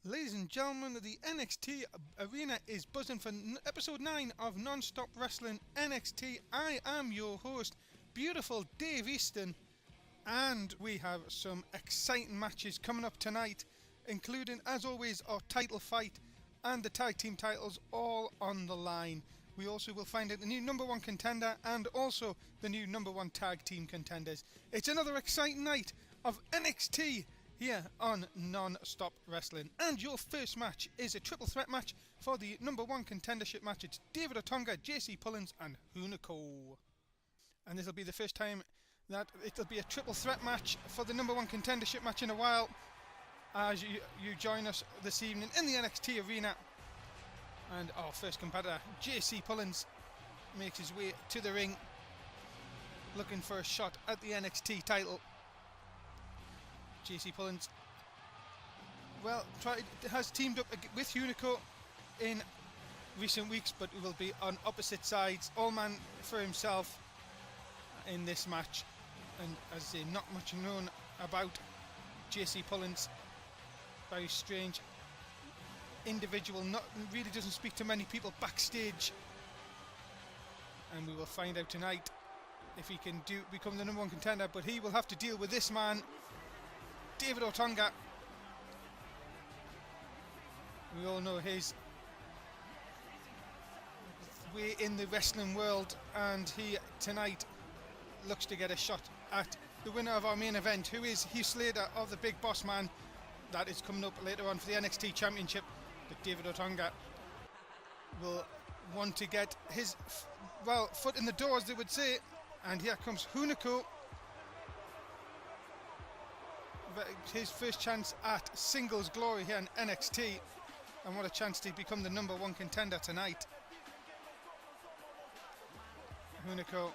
Ladies and gentlemen, the NXT arena is buzzing for episode 9 of Non-Stop Wrestling NXT. I am your host, beautiful Dave Easton, and we have some exciting matches coming up tonight, including, as always, our title fight and the tag team titles all on the line. We also will find out the new number one contender and also the new number one tag team contenders. It's another exciting night of NXT here on Non-Stop Wrestling, and your first match is a triple threat match for the number one contendership match. It's David Otunga, JC Pullins and Hunico, and this will be the first time that it'll be a triple threat match for the number one contendership match in a while, as you join us this evening in the NXT arena. And our first competitor, JC Pullins, makes his way to the ring looking for a shot at the NXT title. JC Pullins, has teamed up with Hunico in recent weeks, but will be on opposite sides, all man for himself in this match. And as I say, not much known about JC Pullins. Very strange individual, really doesn't speak to many people backstage, and we will find out tonight if he can become the number one contender. But he will have to deal with this man, David Otunga. We all know his way in the wrestling world, and he tonight looks to get a shot at the winner of our main event, who is Heath Slater of the Big Boss Man. That is coming up later on for the NXT Championship. But David Otunga will want to get his foot in the door, as they would say. And here comes Hunico, his first chance at singles glory here in NXT, and what a chance to become the number one contender tonight. Hunico,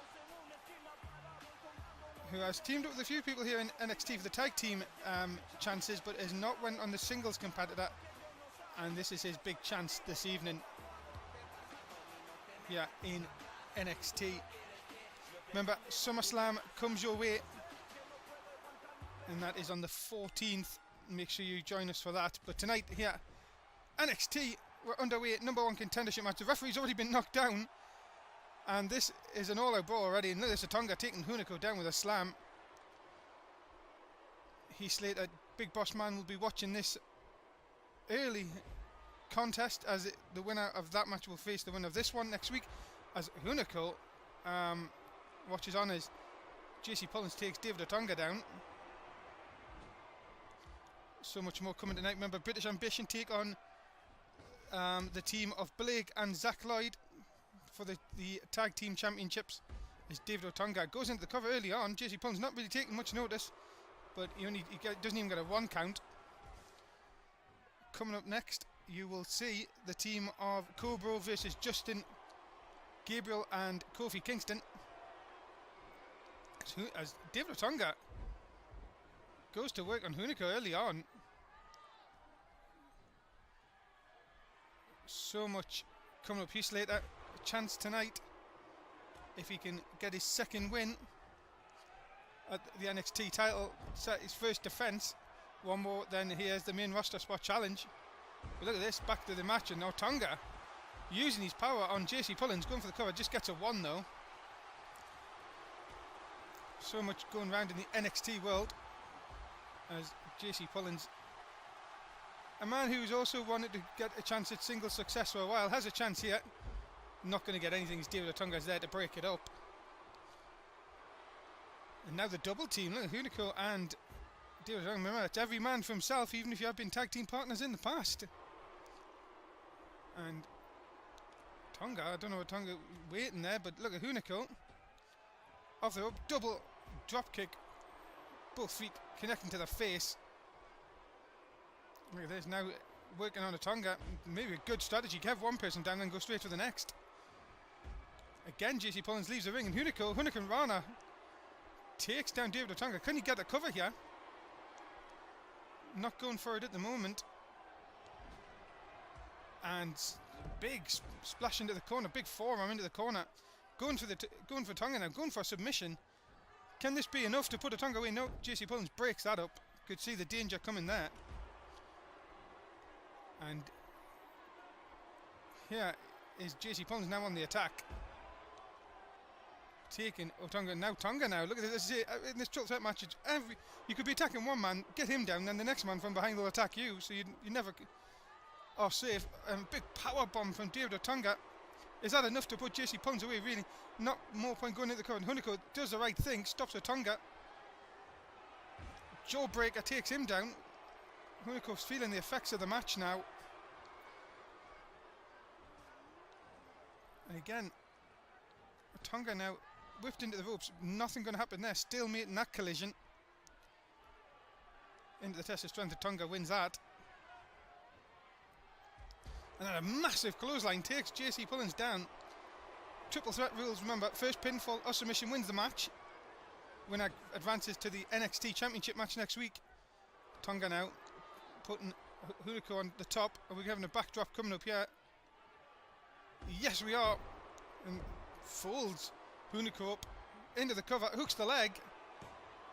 who has teamed up with a few people here in NXT for the tag team chances, but has not went on the singles competitor, and this is his big chance this evening here in NXT. Remember, SummerSlam comes your way, and that is on the 14th. Make sure you join us for that. But tonight here, NXT, we're underway at number one contendership match. The referee's already been knocked down, and this is an all-out brawl already. And there's Otunga taking Hunico down with a slam. Heath Slater, Big Boss Man, will be watching this early contest, as the winner of that match will face the winner of this one next week, as Hunico watches on as JC Pullins takes David Otunga down. So much more coming tonight. Remember, British Ambition take on the team of Blake and Zach Lloyd for the tag team championships, as David Otunga goes into the cover early on. JC Pullins not really taking much notice, but he doesn't even get a one count. Coming up next, you will see the team of Cobro versus Justin Gabriel and Kofi Kingston, as David Otunga goes to work on Hunico early on. So much coming up. Heath Slater, a chance tonight, if he can get his second win at the NXT title, set his first defence. One more, then here's the main roster spot challenge. But look at this, back to the match, and now Otunga using his power on JC Pullins, going for the cover, just gets a one though. So much going around in the NXT world, as JC Pullins, a man who's also wanted to get a chance at single success for a while, has a chance here. Not going to get anything, as David Otunga's there to break it up. And now the double team, look at Hunico and David Otunga. Remember, it's every man for himself, even if you have been tag team partners in the past. And Otunga, I don't know what Otunga waiting there, but look at Hunico off the rope, double drop kick, both feet connecting to the face. Look at this, now working on Otunga. Maybe a good strategy, have one person down and go straight to the next. Again, JC Pullins leaves the ring, and Hunico Rana takes down David Otunga. Can he get the cover here? Not going for it at the moment. And big splash into the corner, big forearm into the corner. Going for Otunga now, going for a submission. Can this be enough to put Otunga away? No, JC Pullins breaks that up. Could see the danger coming there. And here is JC Pullins now on the attack. Taking Tonga now. Look at this. In this triple threat match, you could be attacking one man, get him down, then the next man from behind will attack you. So you never are safe. Big power bomb from David Otunga. Is that enough to put JC Pullins away? Really, not more point going into the cover. Hunico does the right thing, stops Otunga. Jawbreaker takes him down. Hunico's feeling the effects of the match now. And again, Otunga now whipped into the ropes. Nothing going to happen there. Stalemate in that collision. Into the test of strength. Otunga wins that. And then a massive clothesline takes JC Pullins down. Triple threat rules, remember, first pinfall or submission wins the match. Winner advances to the NXT Championship match next week. Tonga now putting Hunico on the top. Are we having a backdrop coming up here? Yes, we are. And folds Hunico up into the cover, hooks the leg,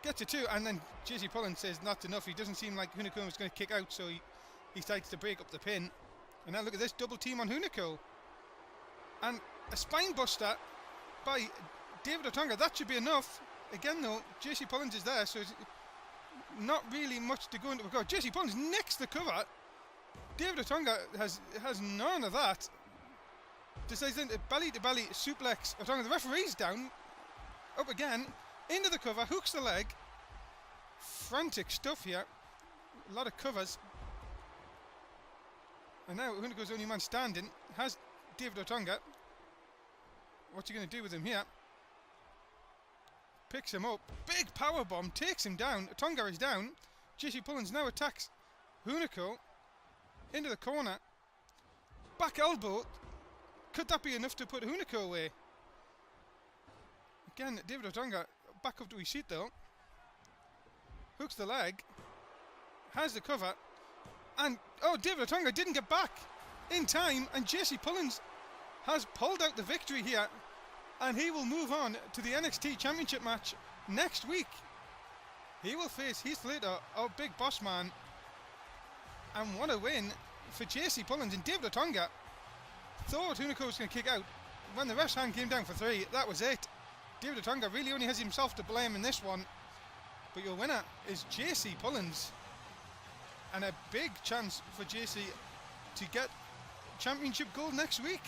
gets it too, and then JC Pullins says not enough. He doesn't seem like Hunico was going to kick out, so he decides to break up the pin. And now look at this double team on Hunico. And a spine buster by David Otunga. That should be enough. Again though, JC Pullins is there, so it's not really much to go into. JC Pullins next the cover. David Otunga has none of that. Decides then belly to belly suplex Otunga. The referee's down. Up again. Into the cover. Hooks the leg. Frantic stuff here. A lot of covers. And now Hunico's the only man standing. Has David Otunga. What's he going to do with him here? Picks him up. Big power bomb. Takes him down. Otunga is down. JC Pullins now attacks Hunico. Into the corner. Back elbow. Could that be enough to put Hunico away? Again, David Otunga back up to his seat though. Hooks the leg. Has the cover. And, David Otunga didn't get back in time. And JC Pullins has pulled out the victory here. And he will move on to the NXT Championship match next week. He will face Heath Slater, our big boss man. And what a win for JC Pullins. And David Otunga thought Hunico was going to kick out. When the ref's hand came down for 3, that was it. David Otunga really only has himself to blame in this one. But your winner is JC Pullins. And a big chance for JC to get championship gold next week.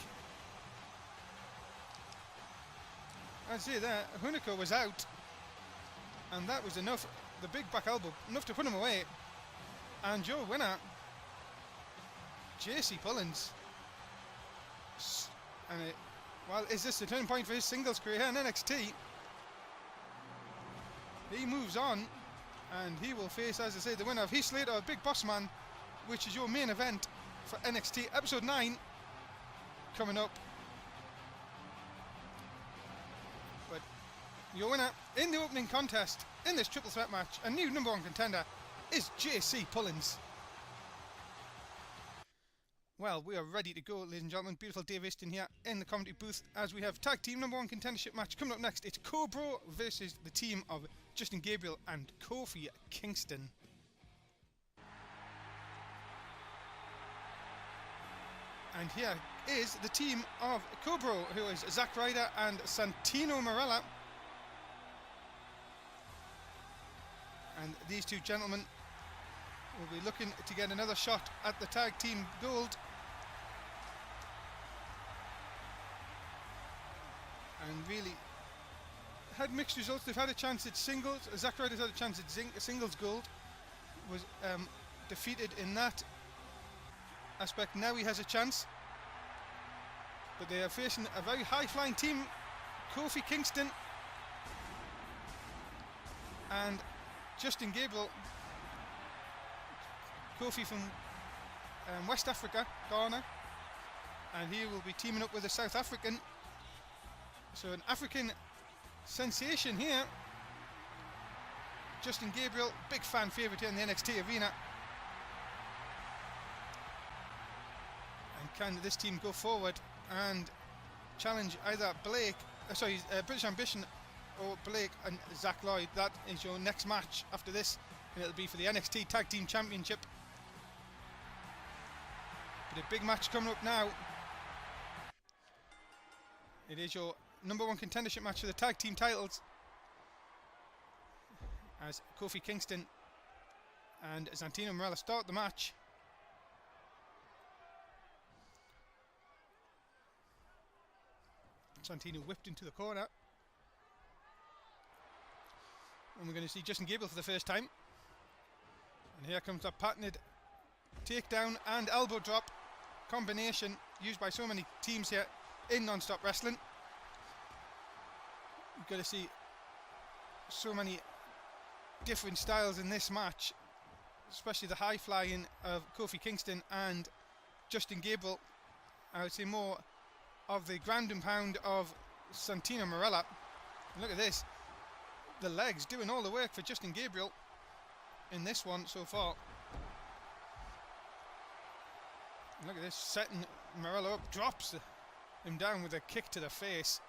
I'd say there, Hunico was out. And that was enough. The big back elbow, enough to put him away. And your winner, JC Pullins. And well, is this the turning point for his singles career in NXT? He moves on, and he will face, as I say, the winner of Heath Slater, Big Boss Man, which is your main event for NXT Episode 9 coming up. But your winner in the opening contest in this triple threat match, a new #1 contender, is JC Pullins. Well, we are ready to go, ladies and gentlemen. Beautiful Dave Easton here in the commentary booth as we have tag team #1 contendership match coming up next. It's Cobra versus the team of Justin Gabriel and Kofi Kingston. And here is the team of Cobra, who is Zack Ryder and Santino Marella. And these two gentlemen will be looking to get another shot at the tag team gold. And really had mixed results. They've had a chance at singles. Zack Ryder's had a chance at singles gold. Was defeated in that aspect. Now he has a chance. But they are facing a very high-flying team. Kofi Kingston and Justin Gabriel. Kofi from West Africa, Ghana. And he will be teaming up with a South African. So an African sensation here. Justin Gabriel, big fan favourite here in the NXT arena. And can this team go forward and challenge either British Ambition or Blake and Zach Lloyd? That is your next match after this, and it'll be for the NXT Tag Team Championship. But a big match coming up now. It is your number 1 contendership match for the tag team titles, as Kofi Kingston and Santino Marella start the match. Santino whipped into the corner, and we're going to see Justin Gabriel for the first time. And here comes a patented takedown and elbow drop combination used by so many teams here in non-stop wrestling. You've got to see so many different styles in this match, especially the high flying of Kofi Kingston and Justin Gabriel. I would say more of the ground and pound of Santino Marella. Look at this, the legs doing all the work for Justin Gabriel in this one so far. Look at this, setting Marella up, drops him down with a kick to the face.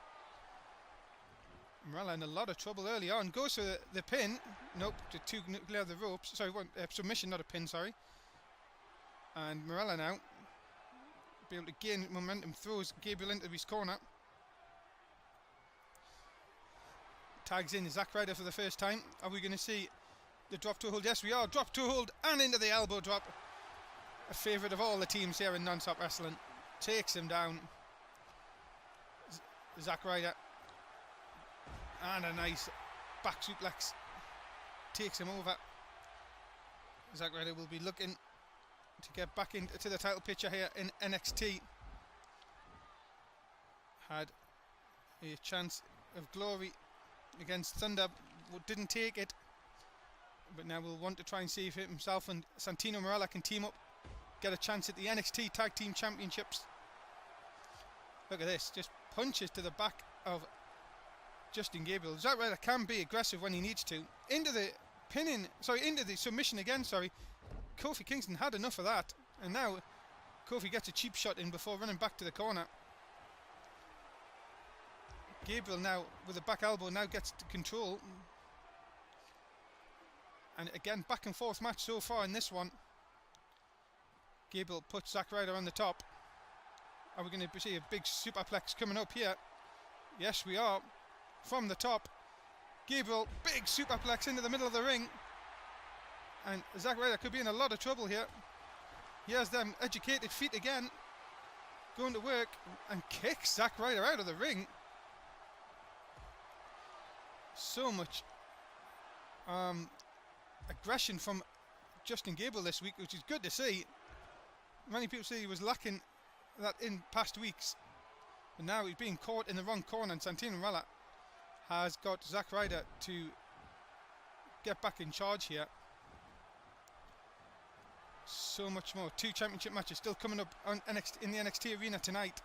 Marella in a lot of trouble early on, goes for the pin. Nope, to clear the ropes. Sorry, submission, not a pin, sorry. And Marella now be able to gain momentum, throws Gabriel into his corner. Tags in Zack Ryder for the first time. Are we going to see the drop toe hold? Yes, we are. Drop toe hold and into the elbow drop. A favourite of all the teams here in non-stop wrestling. Takes him down. Zack Ryder. And a nice back suplex. Takes him over. Zack Ryder will be looking to get back into the title picture here in NXT. Had a chance of glory against Thunder, didn't take it, but now we'll want to try and see if himself and Santino Marella can team up, get a chance at the NXT Tag Team Championships. Look at this, just punches to the back of Justin Gabriel. Zack Ryder can be aggressive when he needs to. Into the submission again, sorry. Kofi Kingston had enough of that, and now Kofi gets a cheap shot in before running back to the corner. Gabriel now with a back elbow now gets to control, and again back and forth match so far in this one. Gabriel puts Zack Ryder on the top. Are we going to see a big superplex coming up here? Yes, we are. From the top, Gabriel, big superplex into the middle of the ring. And Zack Ryder could be in a lot of trouble here. He has them educated feet again. Going to work and kicks Zack Ryder out of the ring. So much aggression from Justin Gabriel this week, which is good to see. Many people say he was lacking that in past weeks. But now he's being caught in the wrong corner, and Santino Marella has got Zack Ryder to get back in charge here. So much more. 2 championship matches still coming up on in the NXT arena tonight.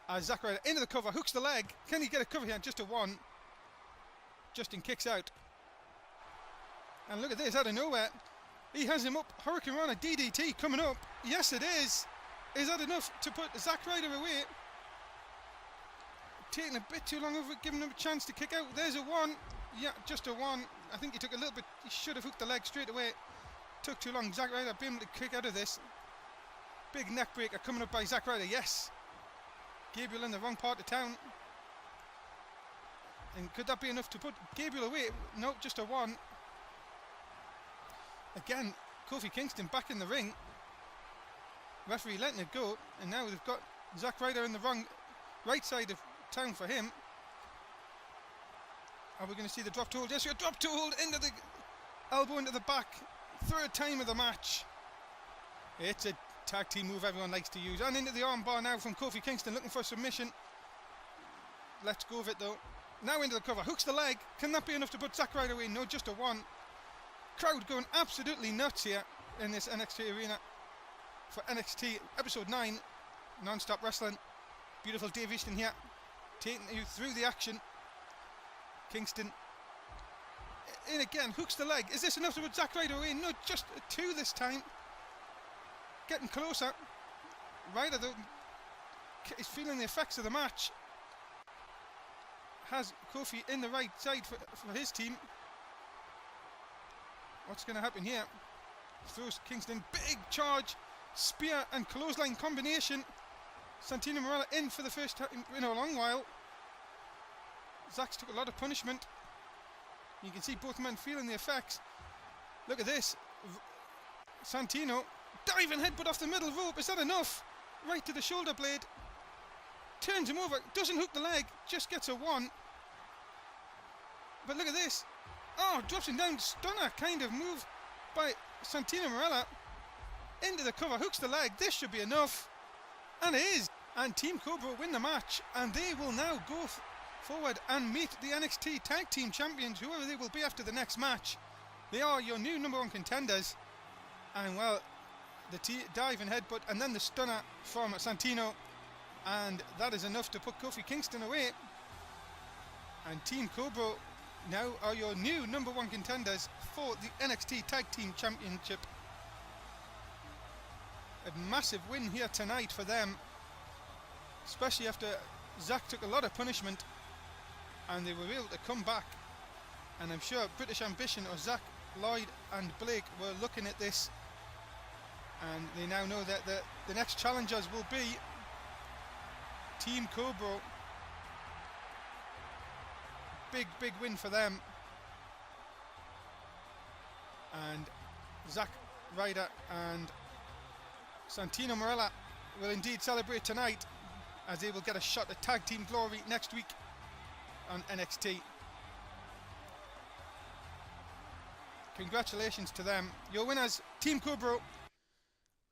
As Zack Ryder into the cover, hooks the leg. Can he get a cover here? Just a 1. Justin kicks out. And look at this, out of nowhere. He has him up. Hurricane Rana DDT coming up. Yes, it is. Is that enough to put Zack Ryder away? Taking a bit too long over it, giving him a chance to kick out. There's a 1. Yeah, just a 1. I think he took a little bit. He should have hooked the leg straight away. Took too long. Zack Ryder being able to kick out of this. Big neck breaker coming up by Zack Ryder. Yes. Gabriel in the wrong part of town. And could that be enough to put Gabriel away? No, just a 1. Again, Kofi Kingston back in the ring. Referee letting it go. And now they've got Zack Ryder in the right side of town for him. Are we going to see the drop to hold? Yes, your drop to hold into the elbow into the back. 3rd time of the match. It's a tag team move everyone likes to use. And into the armbar now from Kofi Kingston, looking for a submission. Let's go of it though. Now into the cover, hooks the leg. Can that be enough to put Zack Ryder away? No, just a 1. Crowd going absolutely nuts here in this NXT arena for NXT episode 9 non-stop wrestling. Beautiful Dave Easton here taking you through the action. Kingston in again, hooks the leg. Is this enough to put Zack Ryder away? No, just a 2 this time. Getting closer. Ryder though is feeling the effects of the match. Has Kofi in the right side for his team. What's going to happen here? Throws Kingston, big charge spear and clothesline combination. Santino Marella in for the first time in a long while. Zack's took a lot of punishment. You can see both men feeling the effects. Look at this. Santino, diving headbutt off the middle rope. Is that enough? Right to the shoulder blade. Turns him over. Doesn't hook the leg. Just gets a 1. But look at this. Oh, drops him down. Stunner kind of move by Santino Marella. Into the cover. Hooks the leg. This should be enough. And it is. And Team Cobra win the match. And they will now go forward and meet the NXT Tag Team Champions, whoever they will be after the next match. They are your new number 1 contenders. And well, the dive and headbutt and then the stunner from Santino. And that is enough to put Kofi Kingston away. And Team Cobra now are your new number 1 contenders for the NXT Tag Team Championship. A massive win here tonight for them, especially after Zack took a lot of punishment and they were able to come back. And I'm sure British Ambition or Zack, Lloyd and Blake were looking at this, and they now know that the next challengers will be Team Cobra. Big win for them. And Zack Ryder and Santino Marella will indeed celebrate tonight, as they will get a shot at Tag Team Glory next week on NXT. Congratulations to them. Your winners, Team Cobra,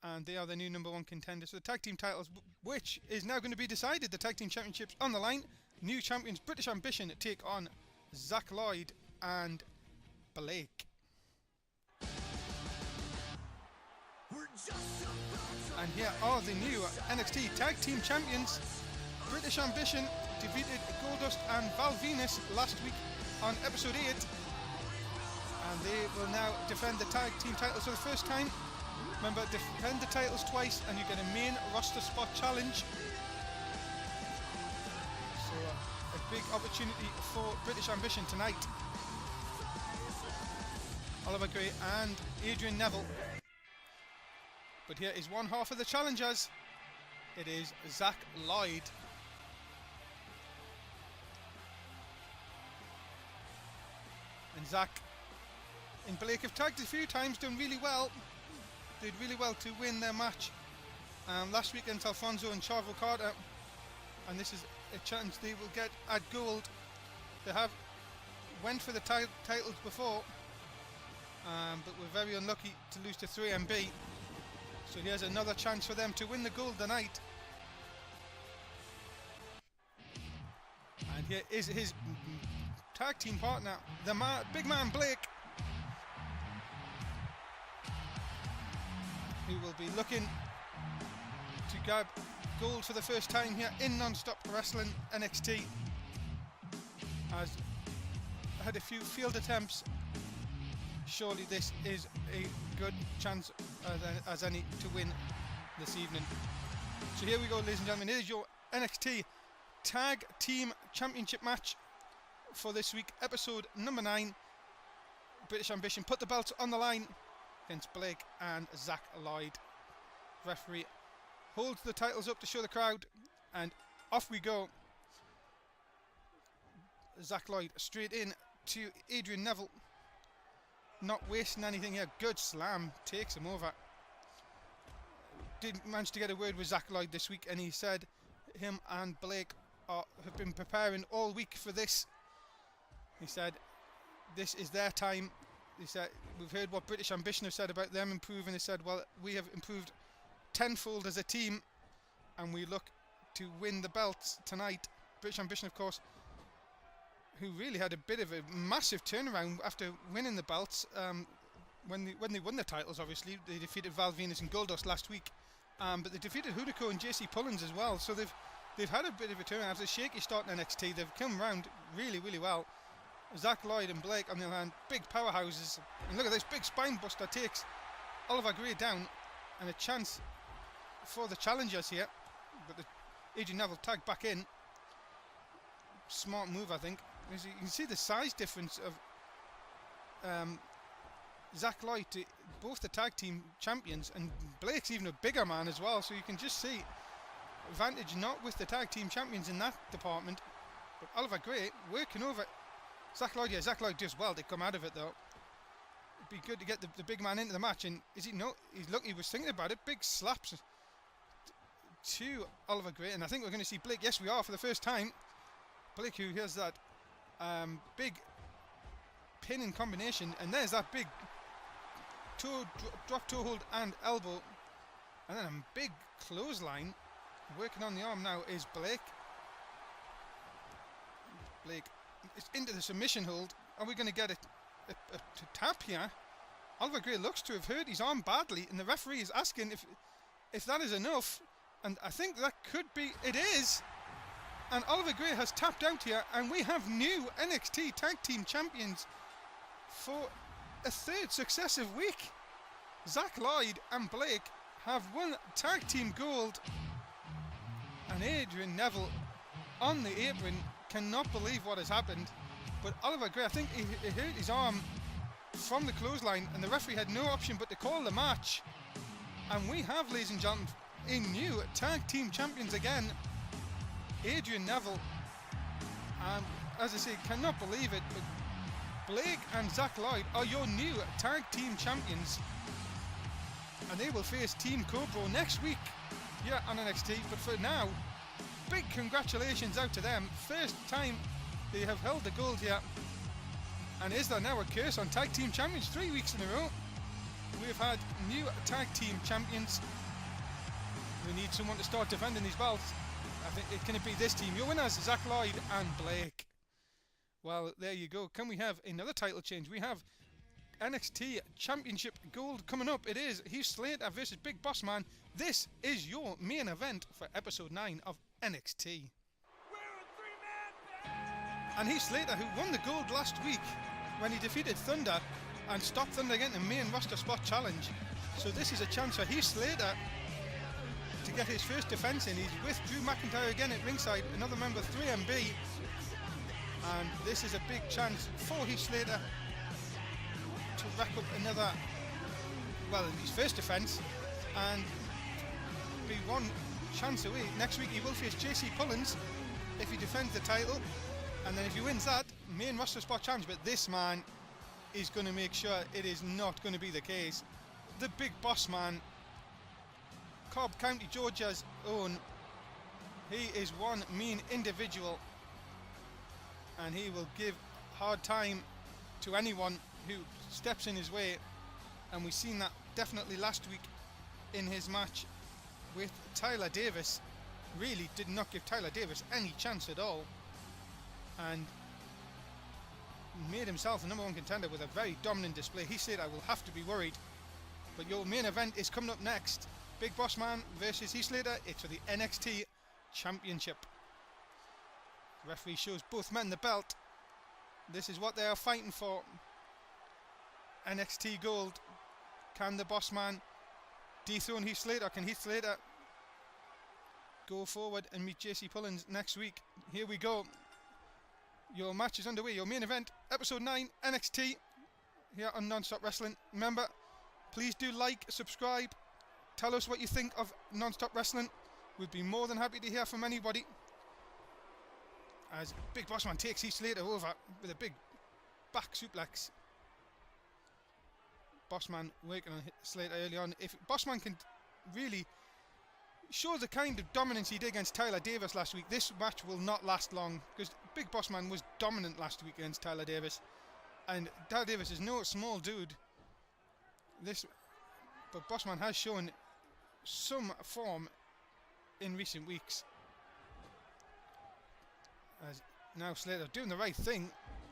and they are the new number 1 contenders for the tag team titles, which is now going to be decided. The tag team championships on the line. New champions British Ambition take on Zack Lloyd and Blake. And here are the new NXT Tag Team Champions. British Ambition defeated Goldust and Val Venus last week on episode 8. And they will now defend the tag team titles for the first time. Remember, defend the titles twice and you get a main roster spot challenge. So a big opportunity for British Ambition tonight. Oliver Gray and Adrian Neville. But here is one half of the challengers. It is Zack Lloyd. And Zack and Blake have tagged a few times, done really well. Did really well to win their match last week against Alfonso and Chavo Carter. And this is a chance they will get at gold. They have went for the titles before, but were very unlucky to lose to 3MB. So here's another chance for them to win the gold tonight. And here is his tag team partner, the big man Blake, who will be looking to grab gold for the first time here in Non-Stop Wrestling NXT. Has had a few field attempts. Surely this is a good chance as any to win this evening. So here we go, ladies and gentlemen. Here's your NXT Tag Team Championship match for this week, episode number 9. British Ambition put the belts on the line against Blake and Zack Lloyd. Referee holds the titles up to show the crowd, and off we go. Zack Lloyd straight in to Adrian Neville. Not wasting anything here. Good slam. Takes him over. Did manage to get a word with Zack Lloyd this week, and he said him and Blake have been preparing all week for this. He said this is their time. He said we've heard what British Ambition have said about them improving. They said, well, we have improved tenfold as a team, and we look to win the belts tonight. British Ambition, of course, who really had a bit of a massive turnaround after winning the belts. When they won the titles, obviously they defeated Val Venus and Goldust last week, but they defeated Hudiko and JC Pullins as well. So they've had a bit of a turnaround after a shaky start in NXT. They've come around really well. Zack Lloyd and Blake, on the other hand, big powerhouses. And look at this big spine buster takes Oliver Gray down, and a chance for the challengers here. But the Adrian Neville tagged back in. Smart move, I think. As you can see the size difference of Zack Lloyd, both the tag team champions, and Blake's even a bigger man as well, so you can just see advantage not with the tag team champions in that department. But Oliver Gray working over Zack Lloyd. Yeah, Zack Lloyd does well to come out of it though. It'd be good to get the big man into the match, and is he no? He was thinking about it. Big slaps to Oliver Gray, and I think we're going to see Blake. Yes, we are for the first time. Blake, who has that big pin in combination, and there's that big drop toe hold and elbow, and then a big clothesline. Working on the arm now is Blake. Blake is into the submission hold. Are we going to get a tap here? Oliver Gray looks to have hurt his arm badly, and the referee is asking if that is enough, and I think that could be. It is, and Oliver Gray has tapped out here, and we have new NXT Tag Team Champions for a third successive week. Zack Lloyd and Blake have won Tag Team Gold, and Adrian Neville on the apron cannot believe what has happened. But Oliver Gray, I think he hurt his arm from the clothesline, and the referee had no option but to call the match. And we have, ladies and gentlemen, a new Tag Team Champions again, Adrian Neville. And as I say, cannot believe it, but Blake and Zack Lloyd are your new Tag Team Champions, and they will face Team Cobra next week here on NXT. But for now, big congratulations out to them. First time they have held the gold here. And is there now a curse on Tag Team Champions? 3 weeks in a row we've had new Tag Team Champions. We need someone to start defending these belts. I think it can be this team. Your winners, Zack Lloyd and Blake. Well, there you go. Can we have another title change? We have NXT Championship Gold coming up. It is Heath Slater versus Big Boss Man. This is your main event for episode 9 of NXT. And Heath Slater, who won the gold last week when he defeated Thunder and stopped Thunder getting the main roster spot challenge. So this is a chance for Heath Slater to get his first defense in. He's with Drew McIntyre again at ringside, another member of 3MB. And this is a big chance for Heath Slater to rack up another, well, his first defense, and be one chance away. Next week he will face JC Pullins if he defends the title, and then if he wins that, main roster spot challenge. But this man is going to make sure it is not going to be the case. The Big Boss Man, Cobb County, Georgia's own. He is one mean individual, and he will give hard time to anyone who steps in his way, and we've seen that definitely last week in his match with Tyler Davis. Really did not give Tyler Davis any chance at all, and made himself the number one contender with a very dominant display. He said, I will have to be worried. But your main event is coming up next. Big Boss Man versus Heath Slater. It's for the NXT Championship. The referee shows both men the belt. This is what they are fighting for. NXT Gold. Can the Boss Man dethrone Heath Slater? Can Heath Slater go forward and meet JC Pullins next week? Here we go. Your match is underway. Your main event, episode 9, NXT, here on Non-Stop Wrestling. Remember, please do like, subscribe, tell us what you think of Non-Stop Wrestling. We'd be more than happy to hear from anybody. As Big Boss Man takes Heath Slater over with a big back suplex. Boss Man working on Slater early on. If Boss Man can really show the kind of dominance he did against Tyler Davis last week, this match will not last long, because Big Boss Man was dominant last week against Tyler Davis, and Tyler Davis is no small dude. But Boss Man has shown some form in recent weeks. As now Slater doing the right thing,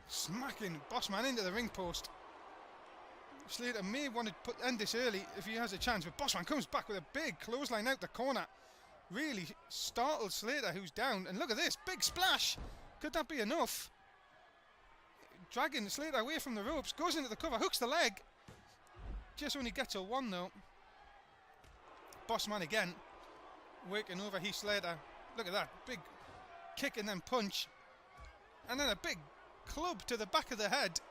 smacking Boss Man into the ring post. Slater may want to end this early if he has a chance, but Boss Man comes back with a big clothesline out the corner. Really startled Slater, who's down, and look at this, big splash. Could that be enough? Dragging Slater away from the ropes, goes into the cover, hooks the leg. Just only gets a 1 though. Boss Man again, working over Heath Slater. Look at that, big kick and then punch. And then a big club to the back of the head.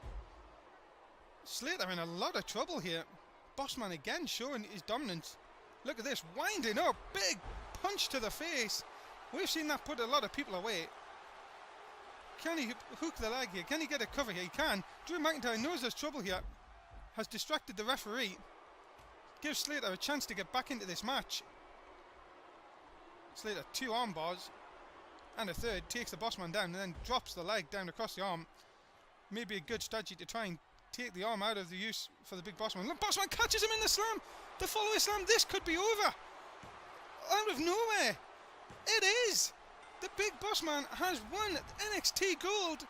Slater in a lot of trouble here. Bossman again showing his dominance. Look at this, winding up, big punch to the face. We've seen that put a lot of people away. Can he hook the leg here? Can he get a cover here? He can. Drew McIntyre knows there's trouble here. Has distracted the referee. Gives Slater a chance to get back into this match. Slater 2 arm bars. And a third. Takes the Bossman down and then drops the leg down across the arm. Maybe a good strategy to try and take the arm out of the use for the big Bossman. Look, Bossman catches him in the slam. The follow-away slam. This could be over. Out of nowhere. It is. The big Bossman has won NXT Gold.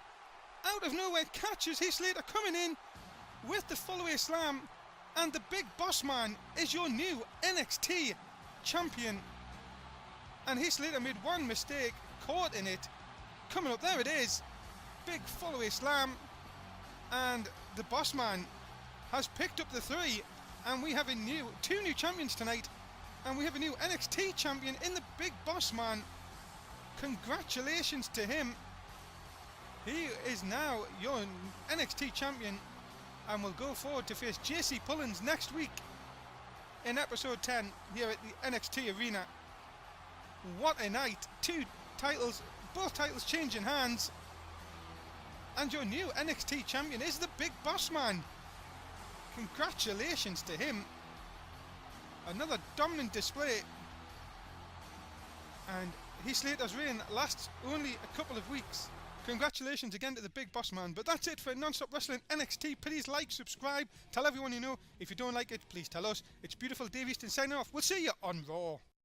Out of nowhere catches Heath Slater coming in with the follow-away slam. And the big Bossman is your new NXT champion. And Heath Slater made one mistake. Caught in it. Coming up. There it is. Big follow-away slam. And the Bossman has picked up the 3. And we have two new champions tonight. And we have a new NXT champion in the big Bossman. Congratulations to him. He is now your NXT champion and will go forward to face JC Pullins next week in episode 10 here at the NXT Arena. What a night. 2 titles, both titles changing hands. And your new NXT champion is the big Bossman. Congratulations to him. Another dominant display. And Heath Slater's reign lasts only a couple of weeks. Congratulations again to the big Bossman. But that's it for Non-Stop Wrestling NXT. Please like, subscribe, tell everyone you know. If you don't like it, please tell us. It's beautiful Dave Easton signing off. We'll see you on Raw.